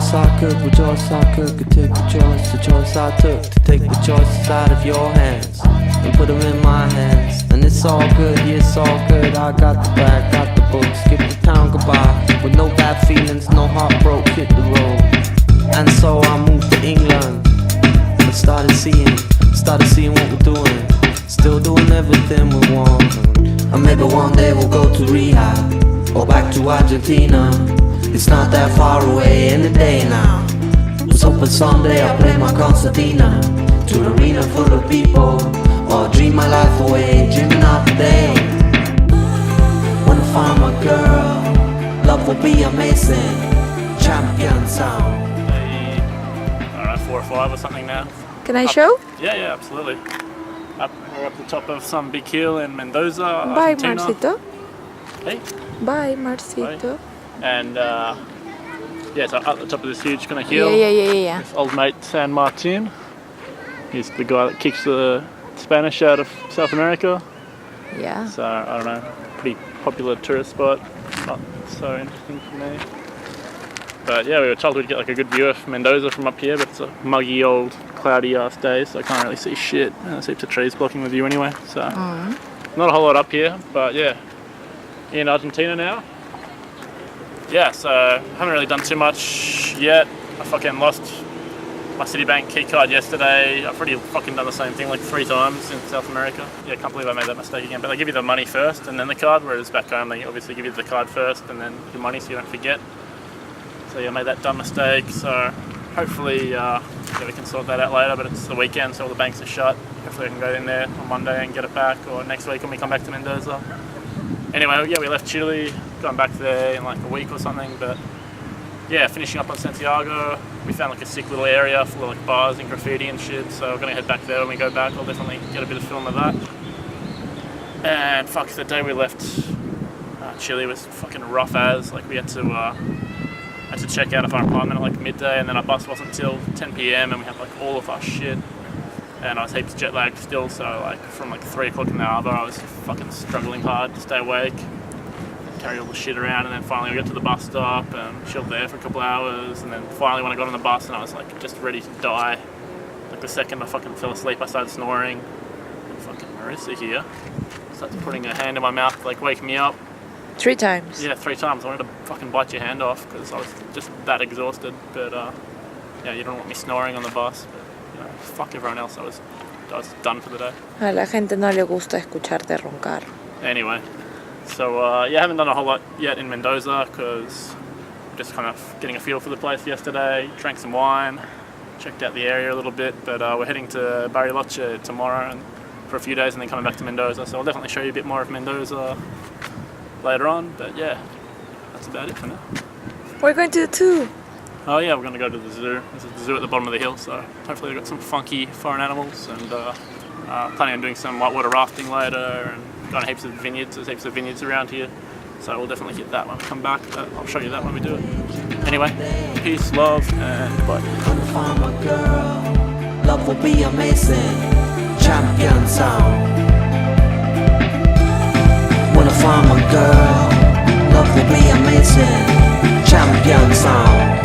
Rejoice I could take the choice I took to take the choices out of your hands and put them in my hands. And it's all good, yeah, it's all good. I got the bag, got the book, skip the town goodbye with no bad feelings, no heartbroke, hit the road. And so I moved to England and started seeing what we're doing, still doing everything we want. And maybe one day we'll go to rehab or back to Argentina. It's not that far away in the day now. Was hoping someday I'll play my concertina to an arena full of people, or dream my life away, dreaming of the day when I find my girl. Love will be amazing. Champion sound. I don't know, 4 or 5 or something now. Can I show? Yeah, absolutely. We're up the top of some big hill in Mendoza, Bye, Argentina. Marcito. Hey. Bye, Marcito. And so up the top of this huge kind of hill. Yeah. This old mate San Martin. He's the guy that kicks the Spanish out of South America. Yeah. So I don't know, pretty popular tourist spot. Not so interesting for me. But yeah, we were told we'd get like a good view of Mendoza from up here, but it's a muggy old cloudy ass day, so I can't really see shit. There's heaps of trees blocking the view anyway, so not a whole lot up here. But yeah, in Argentina now. Yeah, so haven't really done too much yet. I fucking lost my Citibank key card yesterday. I've already fucking done the same thing like 3 times in South America. Yeah, I can't believe I made that mistake again. But they give you the money first and then the card, whereas back home they obviously give you the card first and then the money so you don't forget. So yeah, I made that dumb mistake. So hopefully we can sort that out later, but it's the weekend so all the banks are shut. Hopefully I can go in there on Monday and get it back, or next week when we come back to Mendoza. Anyway, yeah, we left Chile, going back there in like a week or something, but yeah, finishing up on Santiago. We found like a sick little area full of like bars and graffiti and shit, so we're gonna head back there when we go back. I'll definitely get a bit of film of that. And fuck, the day we left Chile was fucking rough as. Like we had to check out of our apartment at like midday, and then our bus wasn't till 10 p.m. and we had like all of our shit. And I was heaps jet lagged still, so like from like 3 o'clock in the hour I was fucking struggling hard to stay awake, carry all the shit around, and then finally we got to the bus stop and chilled there for a couple hours, and then finally when I got on the bus and I was like just ready to die, like the second I fucking fell asleep I started snoring, and fucking Marissa here starts putting her hand in my mouth, like waking me up. 3 times. Yeah, 3 times. I wanted to fucking bite your hand off because I was just that exhausted, but yeah, you don't want me snoring on the bus. Fuck everyone else, I was done for the day. A la gente no le gusta escucharte roncar. Anyway, so yeah, I haven't done a whole lot yet in Mendoza because I'm just kind of getting a feel for the place yesterday, drank some wine, checked out the area a little bit, but we're heading to Bariloche tomorrow and for a few days and then coming back to Mendoza, so I'll definitely show you a bit more of Mendoza later on, but yeah, that's about it for now. We're going to the zoo. Oh yeah, we're going to go to the zoo. There's a zoo at the bottom of the hill, so hopefully we've got some funky foreign animals, and planning on doing some whitewater rafting later, and going to heaps of vineyards. There's heaps of vineyards around here, so we'll definitely hit that when we come back. I'll show you that when we do it. Anyway, peace, love, and bye. Gonna find my girl. Love will be amazing. Champion sound. When I find my girl, love will be amazing. Champion sound.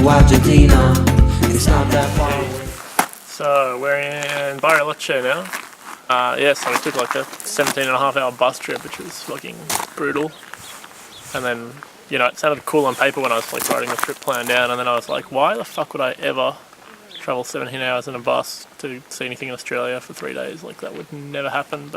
Argentina, it's not that far away. So we're in Bariloche now. Yeah, so we took like a 17.5-hour bus trip, which was fucking brutal. And then, you know, it sounded cool on paper when I was like writing the trip plan down, and then I was like, why the fuck would I ever travel 17 hours in a bus to see anything in Australia for 3 days? Like that would never happen.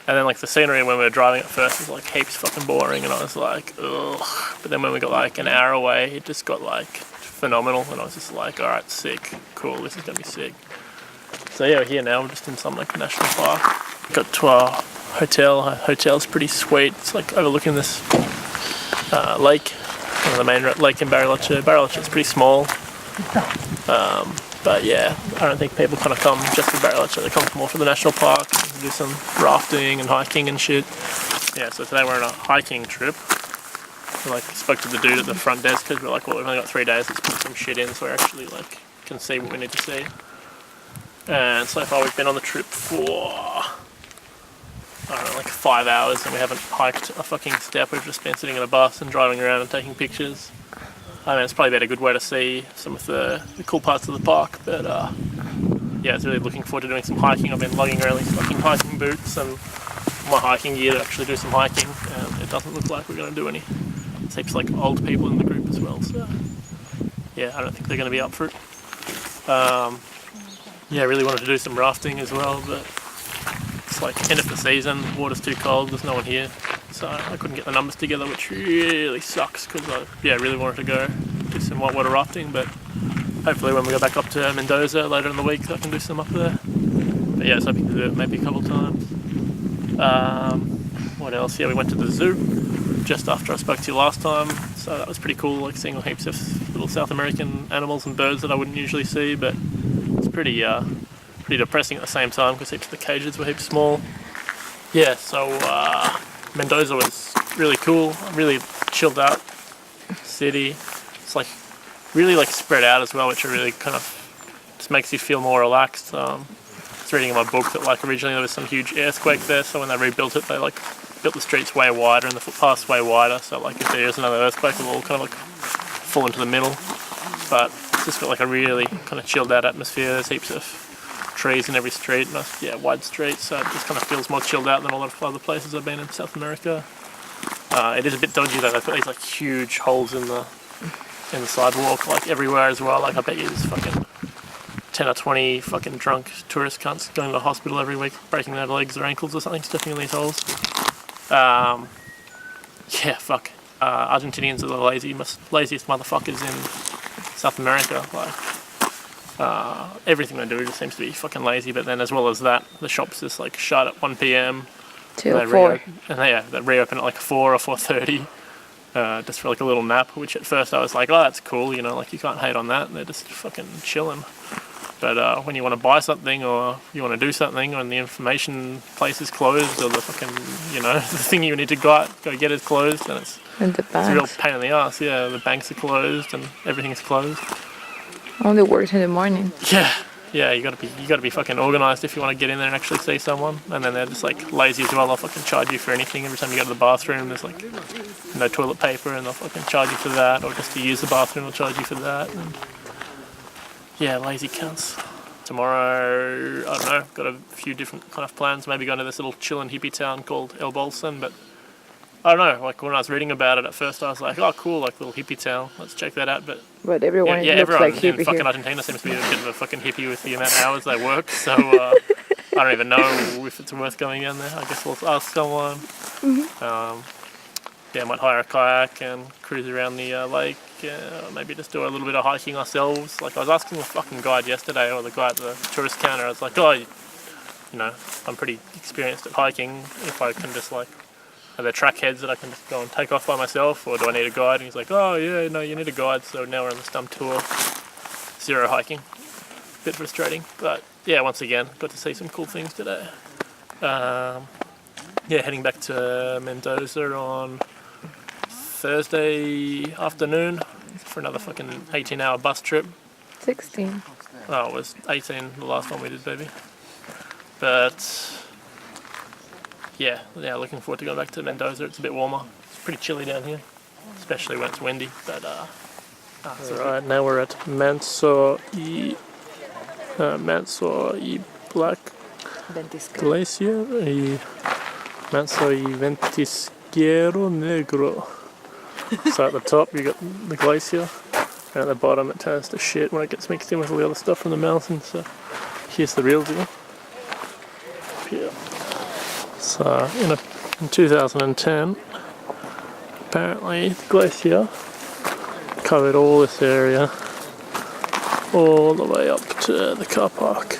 And then like the scenery when we were driving at first was like heaps fucking boring, and I was like, ugh. But then when we got like an hour away, it just got like phenomenal, and I was just like, alright, sick, cool, this is gonna be sick. So yeah, we're here now, we're just in some like national park. Got to our Hotel's pretty sweet. It's like overlooking this lake, one of the main lake in Bariloche. Bariloche is pretty small, but yeah, I don't think people kind of come just for Bariloche. They come more for the national park, do some rafting and hiking and shit. Yeah, so today we're on a hiking trip. We spoke to the dude at the front desk because we're like, well, we've only got 3 days. Let's put some shit in so we actually can see what we need to see. And so far we've been on the trip for, I don't know, 5 hours, and we haven't hiked a fucking step. We've just been sitting in a bus and driving around and taking pictures. I mean, it's probably been a good way to see some of the cool parts of the park, but yeah, I was really looking forward to doing some hiking. I've been lugging around these fucking hiking boots and my hiking gear to actually do some hiking, and it doesn't look like we're going to do any. There's heaps of old people in the group as well, so yeah, I don't think they're going to be up for it. Yeah, I really wanted to do some rafting as well, but it's end of the season, water's too cold, there's no one here, so I couldn't get the numbers together, which really sucks because I really wanted to go do some whitewater rafting, but hopefully when we go back up to Mendoza later in the week I can do some up there. But yeah, I was hoping to do it maybe a couple of times. What else? Yeah, we went to the zoo just after I spoke to you last time, so that was pretty cool, seeing heaps of little South American animals and birds that I wouldn't usually see, but it's pretty depressing at the same time because heaps of the cages were heaps small. Yeah, so Mendoza was really cool, really chilled out city. It's really spread out as well, which really kind of just makes you feel more relaxed. I was reading in my book that originally there was some huge earthquake there, so when they rebuilt it, they built the streets way wider and the footpaths way wider, so if there is another earthquake it'll all kind of fall into the middle. But it's just got a really kind of chilled out atmosphere. There's heaps of trees in every street, nice, wide streets, so it just kind of feels more chilled out than a lot of other places I've been in South America. It is a bit dodgy though. They've got these huge holes in the sidewalk everywhere as well. I bet you there's fucking 10 or 20 fucking drunk tourist cunts going to the hospital every week, breaking their legs or ankles or something, stepping in these holes. Yeah, fuck. Argentinians are the laziest motherfuckers in South America. Everything they do just seems to be fucking lazy, but then as well as that, the shops just shut at 1 p.m. Till 4. They reopen at 4 or 4:30, just for a little nap, which at first I was like, oh, that's cool, you can't hate on that, and they're just fucking chilling. But when you want to buy something or you want to do something and the information place is closed or the fucking, the thing you need to go get is closed, then it's And the a real banks pain in the ass. Yeah, the banks are closed and everything is closed. only works in the morning. Yeah, you gotta be fucking organised if you want to get in there and actually see someone. And then they're just lazy as well. They'll fucking charge you for anything. Every time you go to the bathroom, there's no toilet paper, and they'll fucking charge you for that. Or just to use the bathroom, they'll charge you for that. And yeah, lazy cunts. Tomorrow, I don't know, got a few different kind of plans. Maybe going to this little chillin' hippie town called El Bolson, but I don't know, when I was reading about it at first I was like, oh cool, little hippie town, let's check that out. But everyone looks everyone like in hippie fucking here. Argentina seems to be a bit of a fucking hippie with the amount of hours they work, so I don't even know if it's worth going down there. I guess we'll ask someone. I might hire a kayak and cruise around the lake, maybe just do a little bit of hiking ourselves. I was asking the fucking guide yesterday, or the guy at the tourist counter, I was like, oh, I'm pretty experienced at hiking, if I can just are there track heads that I can just go and take off by myself, or do I need a guide? And he's like, oh yeah, no, you need a guide. So now we're on the Stump tour, 0 hiking. Bit frustrating, but yeah, once again, got to see some cool things today. Heading back to Mendoza on Thursday afternoon for another fucking 18-hour bus trip. 16. Oh, it was 18 the last one we did, baby. But yeah, looking forward to going back to Mendoza. It's a bit warmer. It's pretty chilly down here, especially when it's windy. But right now we're at Manso y Black Glacier y Manso y Ventisquero Negro. So at the top you got the glacier, and at the bottom it turns to shit when it gets mixed in with all the other stuff from the mountain. So here's the real deal. Yeah. So in 2010, apparently the glacier covered all this area, all the way up to the car park.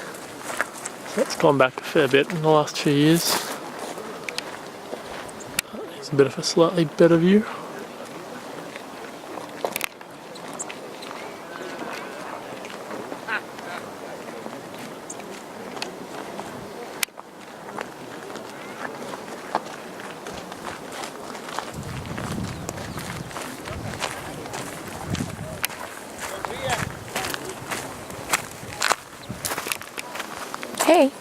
So it's gone back a fair bit in the last few years. a bit of a slightly better view. Hey.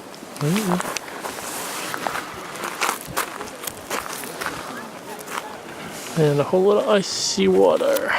And a whole lot of icy water.